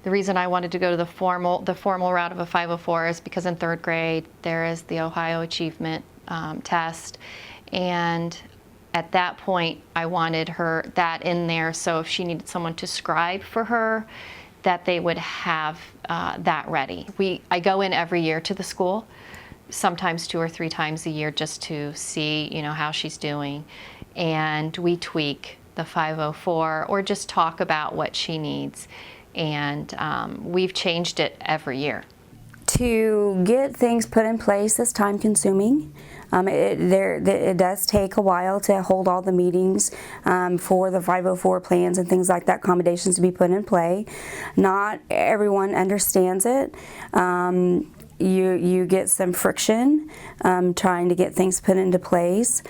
The reason I wanted to go to the formal route of a 504 is because in 3rd grade there is the Ohio Achievement test, and at that point I wanted that in there, so if she needed someone to scribe for her, that they would have that ready. I go in every year to the school, sometimes 2 or 3 times a year, just to see, how she's doing, and we tweak the 504 or just talk about what she needs, and we've changed it every year. To get things put in place is time consuming. It does take a while to hold all the meetings for the 504 plans and things like that, accommodations to be put in play. Not everyone understands it. You get some friction trying to get things put into place.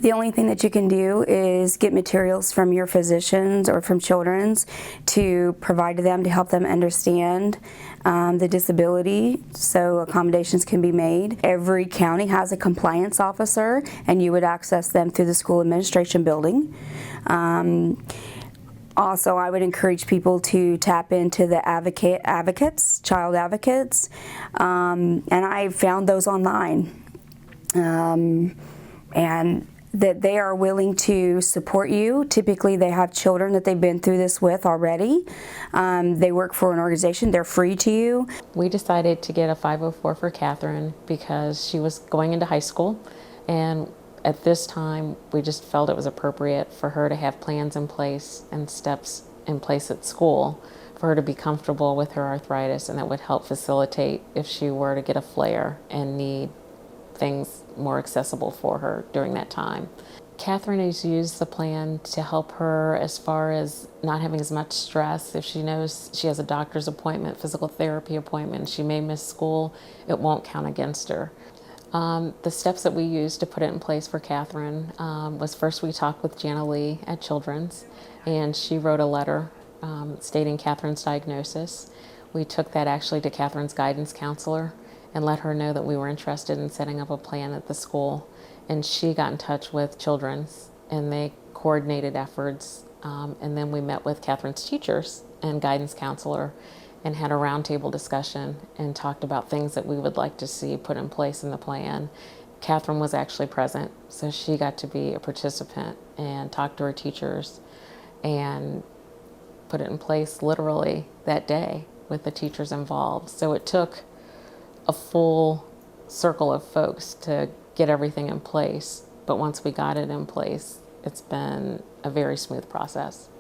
The only thing that you can do is get materials from your physicians or from Children's to provide to them to help them understand the disability, so accommodations can be made. Every county has a compliance officer, and you would access them through the school administration building. Also, I would encourage people to tap into the advocates, child advocates, and I found those online. And that they are willing to support you. Typically they have children that they've been through this with already. They work for an organization, they're free to you. We decided to get a 504 for Catherine because she was going into high school, and at this time we just felt it was appropriate for her to have plans in place and steps in place at school for her to be comfortable with her arthritis, and that would help facilitate if she were to get a flare and need things more accessible for her during that time. Catherine has used the plan to help her as far as not having as much stress. If she knows she has a doctor's appointment, physical therapy appointment, she may miss school, it won't count against her. The steps that we used to put it in place for Catherine was, first we talked with Jana Lee at Children's, and she wrote a letter stating Catherine's diagnosis. We took that actually to Catherine's guidance counselor and let her know that we were interested in setting up a plan at the school. And she got in touch with Children's, and they coordinated efforts. And then we met with Catherine's teachers and guidance counselor and had a roundtable discussion and talked about things that we would like to see put in place in the plan. Catherine was actually present, so she got to be a participant and talk to her teachers and put it in place literally that day with the teachers involved. So it took a full circle of folks to get everything in place, but once we got it in place, it's been a very smooth process.